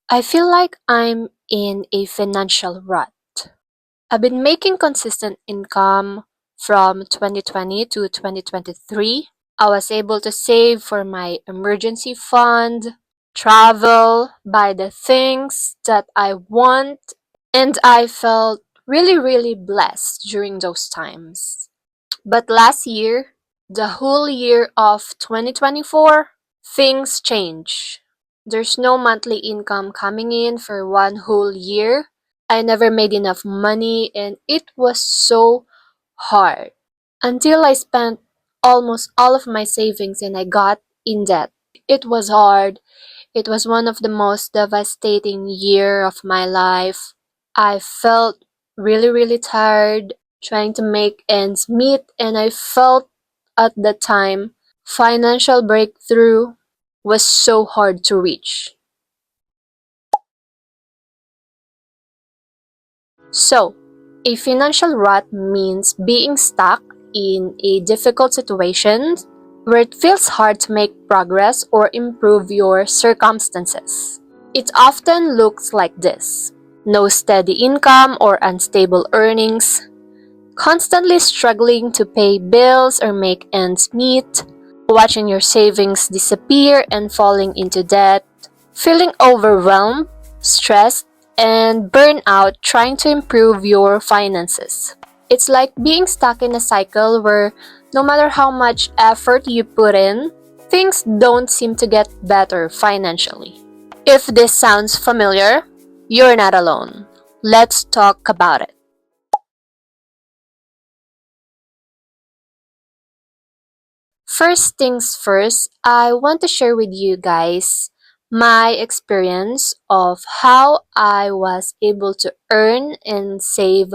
I feel like I'm in a financial rut. I've been making consistent income from 2020 to 2023. I was able to save for my emergency fund, travel, buy the things that I want, and I felt really blessed during those times. But last year, the whole year of 2024, things change. There's no monthly income coming in for one whole year. I never made enough money and it was so hard until I spent almost all of my savings and I got in debt. It was hard. It was one of the most devastating year of my life. I felt really tired trying to make ends meet and I felt at the time financial breakthrough was so hard to reach. So, a financial rut means being stuck in a difficult situation where it feels hard to make progress or improve your circumstances. It often looks like this: no steady income or unstable earnings, constantly struggling to pay bills or make ends meet, watching your savings disappear and falling into debt, feeling overwhelmed, stressed, and burnout trying to improve your finances. It's like being stuck in a cycle where no matter how much effort you put in, things don't seem to get better financially. If this sounds familiar, you're not alone. Let's talk about it. First things first, I want to share with you guys my experience of how I was able to earn and save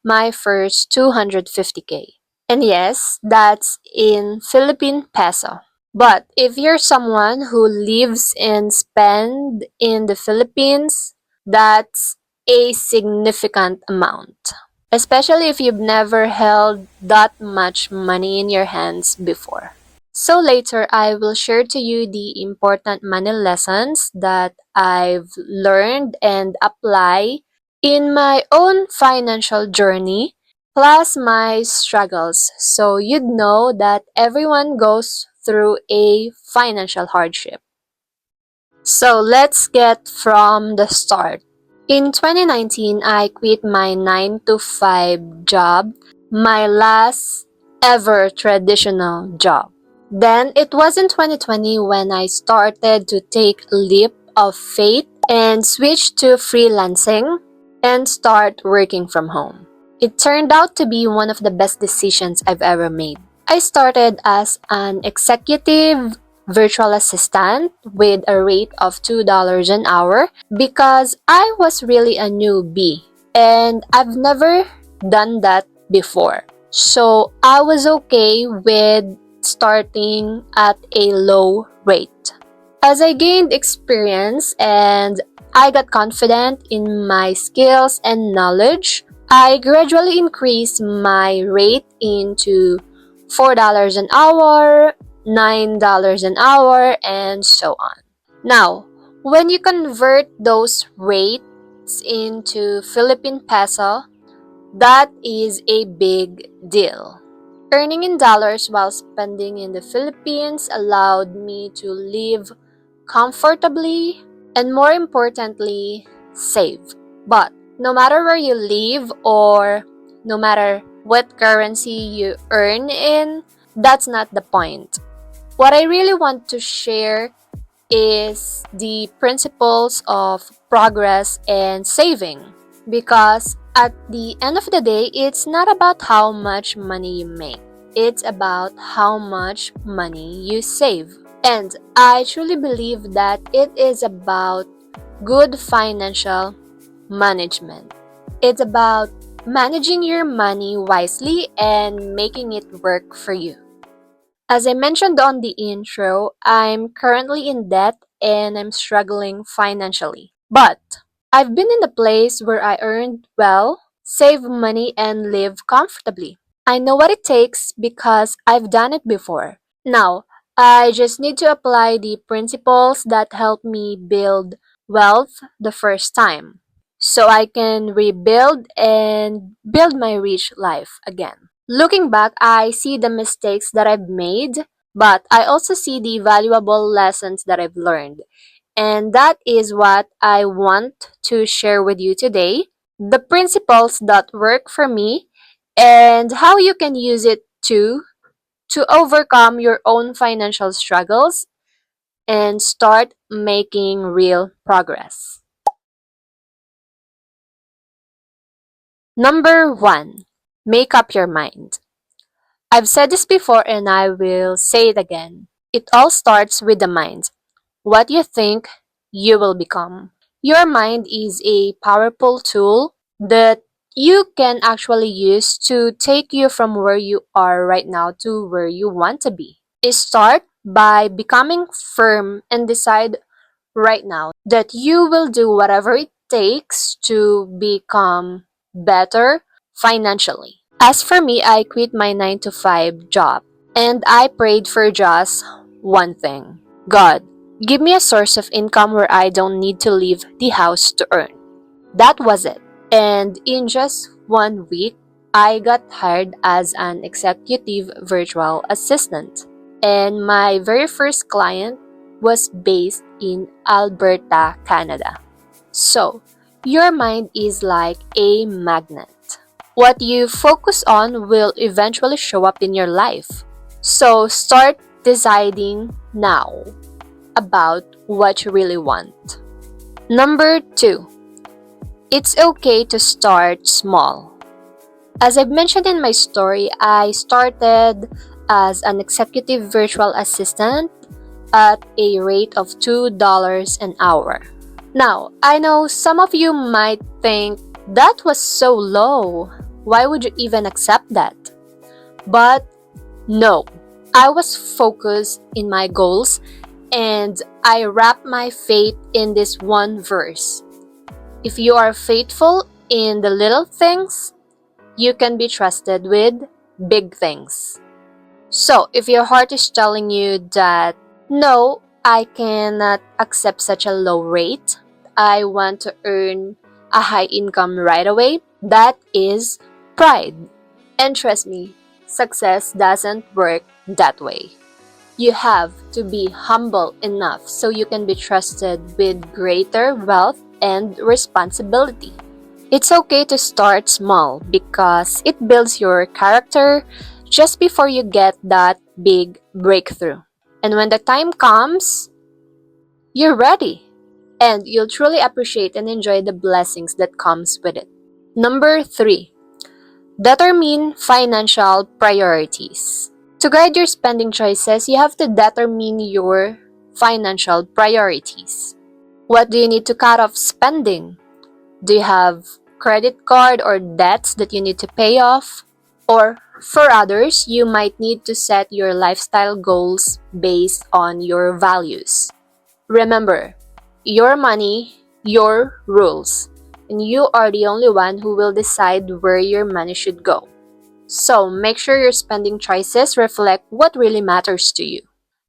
my first 250K. And yes, that's in Philippine peso. But if you're someone who lives and spend in the Philippines, that's a significant amount. Especially if you've never held that much money in your hands before. So later, I will share to you the important money lessons that I've learned and apply in my own financial journey, plus my struggles. So you'd know that everyone goes through a financial hardship. So let's get from the start. In 2019, I quit my 9 to 5 job, my last ever traditional job. Then it was in 2020 when I started to take a leap of faith and switch to freelancing and start working from home. It turned out to be one of the best decisions I've ever made. I started as an executive virtual assistant with a rate of $2 an hour because I was really a newbie and I've never done that before. So I was okay with starting at a low rate. As I gained experience and I got confident in my skills and knowledge, I gradually increased my rate into $4 an hour, $9 an hour, and so on. Now, when you convert those rates into Philippine peso, that is a big deal. Earning in dollars while spending in the Philippines allowed me to live comfortably and, more importantly, save. But no matter where you live or no matter what currency you earn in, that's not the point. What I really want to share is the principles of progress and saving. Because at the end of the day, it's not about how much money you make, it's about how much money you save. And I truly believe that it is about good financial management. It's about managing your money wisely and making it work for you. As I mentioned on the intro, I'm currently in debt and I'm struggling financially. But I've been in a place where I earned well, save money, and live comfortably. I know what it takes because I've done it before. Now, I just need to apply the principles that help me build wealth the first time, so I can rebuild and build my rich life again. Looking back, I see the mistakes that I've made, but I also see the valuable lessons that I've learned. And that is what I want to share with you today. The principles that work for me and how you can use it to overcome your own financial struggles and start making real progress. Number 1, make up your mind. I've said this before and I will say it again. It all starts with the mind. What you think, you will become. Your mind is a powerful tool that you can actually use to take you from where you are right now to where you want to be. Start by becoming firm and decide right now that you will do whatever it takes to become better financially. As for me, I quit my 9 to 5 job and I prayed for just one thing. God, give me a source of income where I don't need to leave the house to earn. That was it. And in just 1 week, I got hired as an executive virtual assistant. And my very first client was based in Alberta, Canada. So, your mind is like a magnet. What you focus on will eventually show up in your life. So, start deciding now about what you really want. Number 2, it's okay to start small. As I've mentioned in my story, I started as an executive virtual assistant at a rate of $2 an hour. Now, I know some of you might think that was so low. Why would you even accept that? But no, I was focused in my goals and I wrapped my faith in this one verse. If you are faithful in the little things, you can be trusted with big things. So, if your heart is telling you that, no, I cannot accept such a low rate, I want to earn a high income right away, that is pride. And trust me, success doesn't work that way. You have to be humble enough so you can be trusted with greater wealth and responsibility. It's okay to start small because it builds your character just before you get that big breakthrough. And when the time comes, you're ready and you'll truly appreciate and enjoy the blessings that comes with it. Number 3, determine financial priorities. To guide your spending choices, you have to determine your financial priorities. What do you need to cut off spending? Do you have credit card or debts that you need to pay off? Or for others, you might need to set your lifestyle goals based on your values. Remember, your money, your rules, and you are the only one who will decide where your money should go. So make sure your spending choices reflect what really matters to you.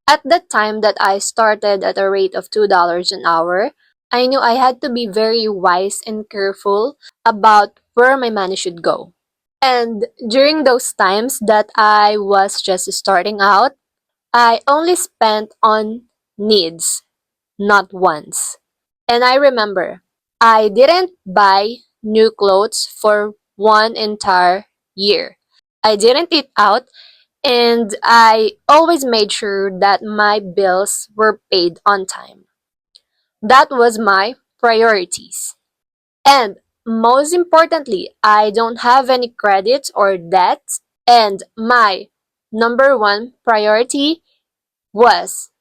At the time that I started at a rate of $2 an hour, I knew I had to be very wise and careful about where my money should go. And during those times that I was just starting out, I only spent on needs, not wants. And I remember, I didn't buy new clothes for one entire year. I didn't eat out and I always made sure that my bills were paid on time. That was my priorities. And most importantly, I don't have any credits or debts. And my number one priority was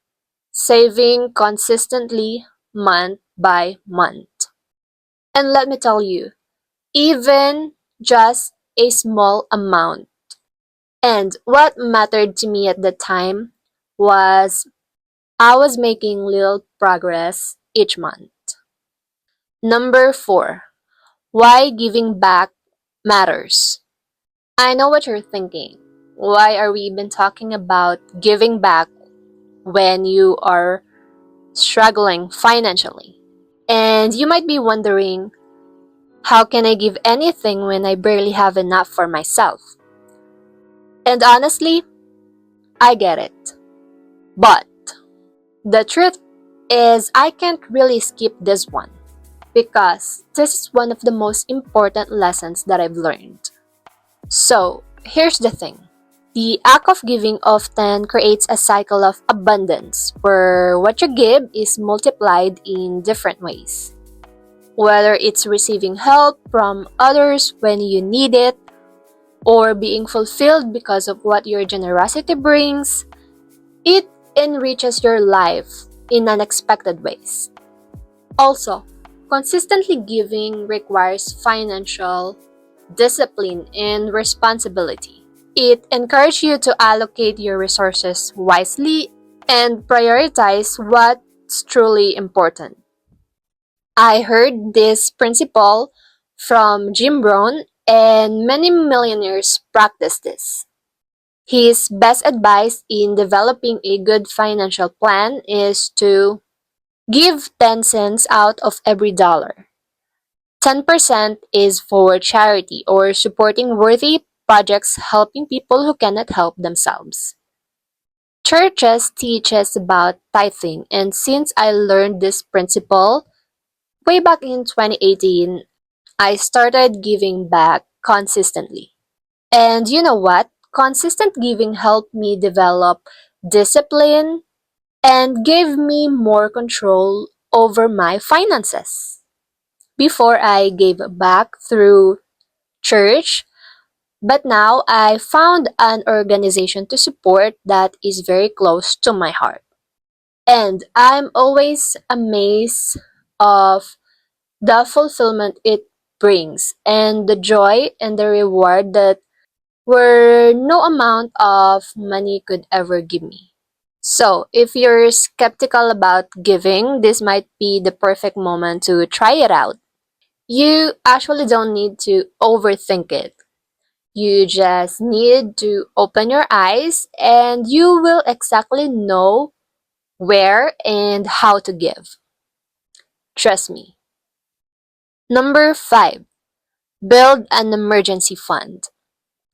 saving consistently month by month. And let me tell you, even just a small amount. And what mattered to me at the time was I was making little progress each month. Number 4, why giving back matters. I know what you're thinking. Why are we even talking about giving back when you are struggling financially? And you might be wondering, how can I give anything when I barely have enough for myself? And honestly, I get it. But the truth is, I can't really skip this one because this is one of the most important lessons that I've learned. So, here's the thing. The act of giving often creates a cycle of abundance where what you give is multiplied in different ways. Whether it's receiving help from others when you need it, or being fulfilled because of what your generosity brings, it enriches your life in unexpected ways. Also, consistently giving requires financial discipline and responsibility. It encourages you to allocate your resources wisely and prioritize what's truly important. I heard this principle from Jim Brown, and many millionaires practice this. His best advice in developing a good financial plan is to give 10 cents out of every dollar. 10% is for charity or supporting worthy projects helping people who cannot help themselves. Churches teach us about tithing, and since I learned this principle way back in 2018, I started giving back consistently. And you know what? Consistent giving helped me develop discipline and gave me more control over my finances. Before I gave back through church, but now I found an organization to support that is very close to my heart. And I'm always amazed of the fulfillment it brings and the joy and the reward that were no amount of money could ever give me. So, if you're skeptical about giving, this might be the perfect moment to try it out. You actually don't need to overthink it. You just need to open your eyes and you will exactly know where and how to give. Trust me. Number 5, build an emergency fund.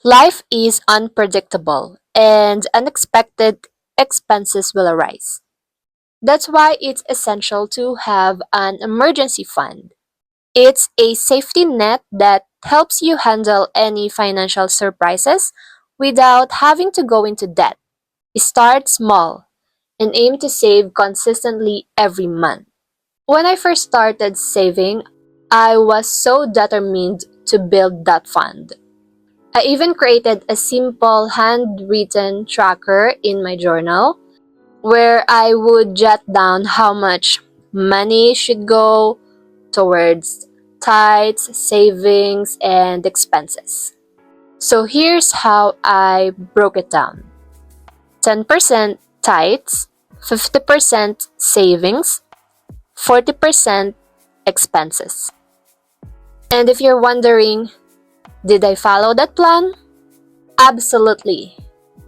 Life is unpredictable and unexpected expenses will arise. That's why it's essential to have an emergency fund. It's a safety net that helps you handle any financial surprises without having to go into debt. Start small and aim to save consistently every month. When I first started saving, I was so determined to build that fund. I even created a simple handwritten tracker in my journal where I would jot down how much money should go towards tithes, savings, and expenses. So here's how I broke it down: 10% tithes, 50% savings, 40% expenses. And if you're wondering, did I follow that plan? Absolutely.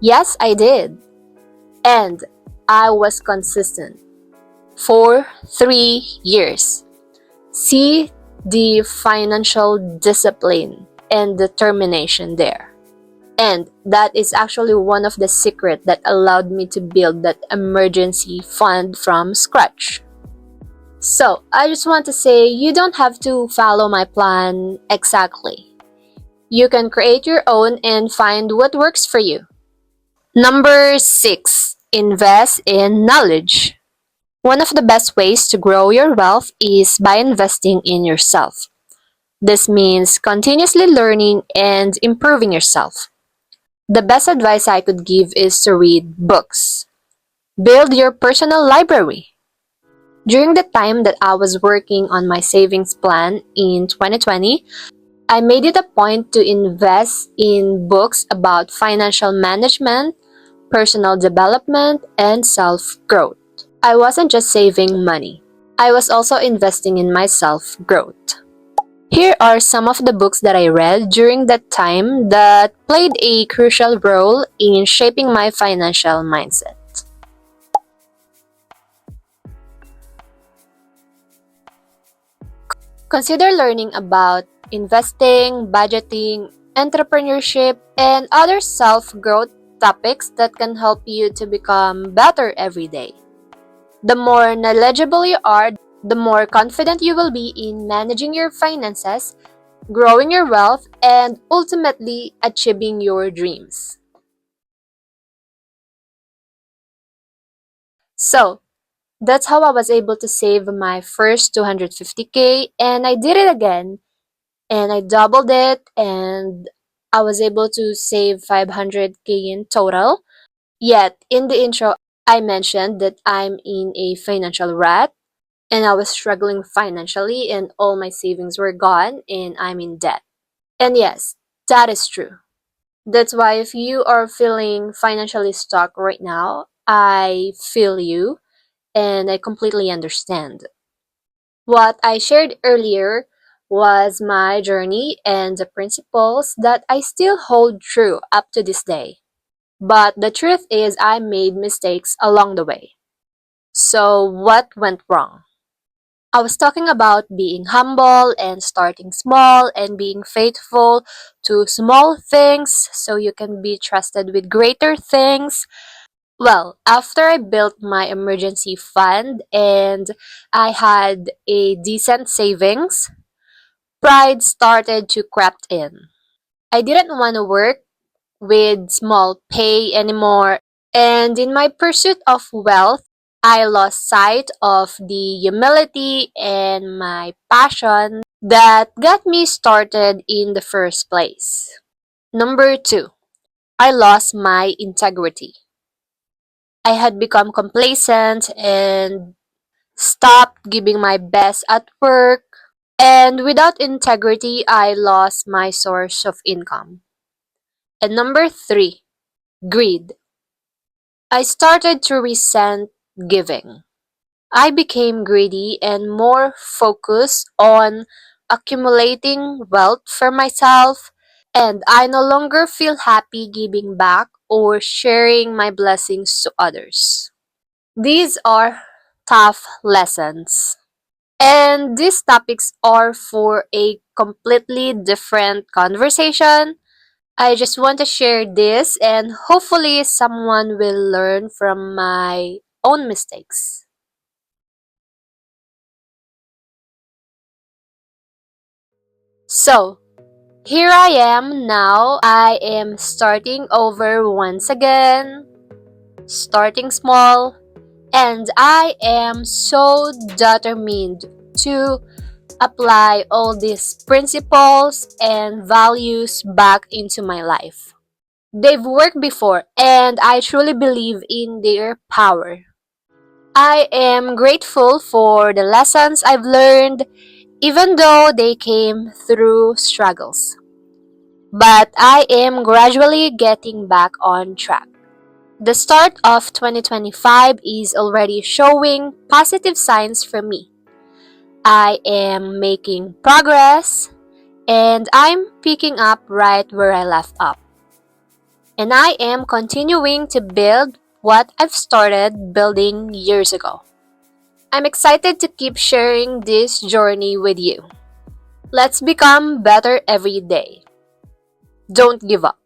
Yes, I did. And I was consistent for 3 years. See the financial discipline and determination there. And that is actually one of the secrets that allowed me to build that emergency fund from scratch. So, I just want to say you don't have to follow my plan exactly. You can create your own and find what works for you. Number 6, invest in knowledge. One of the best ways to grow your wealth is by investing in yourself. This means continuously learning and improving yourself. The best advice I could give is to read books. Build your personal library. During the time that I was working on my savings plan in 2020, I made it a point to invest in books about financial management, personal development, and self growth. I wasn't just saving money, I was also investing in my self growth. Here are some of the books that I read during that time that played a crucial role in shaping my financial mindset. Consider learning about investing, budgeting, entrepreneurship, and other self growth topics that can help you to become better every day. The more knowledgeable you are, the more confident you will be in managing your finances, growing your wealth, and ultimately achieving your dreams. So, that's how I was able to save my first 250K, and I did it again, and I doubled it, and I was able to save 500K in total. Yet, in the intro, I mentioned that I'm in a financial rut and I was struggling financially and all my savings were gone and I'm in debt. And yes, that is true. That's why if you are feeling financially stuck right now, I feel you and I completely understand. What I shared earlier was my journey and the principles that I still hold true up to this day. But the truth is, I made mistakes along the way. So, what went wrong? I was talking about being humble and starting small and being faithful to small things so you can be trusted with greater things. Well, after I built my emergency fund and I had a decent savings, pride started to creep in. I didn't want to work with small pay anymore, and in my pursuit of wealth, I lost sight of the humility and my passion that got me started in the first place. Number two, I lost my integrity. I had become complacent and stopped giving my best at work. And without integrity, I lost my source of income. And number three, greed. I started to resent giving. I became greedy and more focused on accumulating wealth for myself, and I no longer feel happy giving back or sharing my blessings to others. These are tough lessons. And these topics are for a completely different conversation. I just want to share this, and hopefully, someone will learn from my own mistakes. So, here I am now. I am starting over once again, starting small, and I am so determined to apply all these principles and values back into my life. They've worked before, and I truly believe in their power. I am grateful for the lessons I've learned, even though they came through struggles. But I am gradually getting back on track. The start of 2025 is already showing positive signs for me. I am making progress, and I'm picking up right where I left off. And I am continuing to build what I've started building years ago. I'm excited to keep sharing this journey with you. Let's become better every day. Don't give up.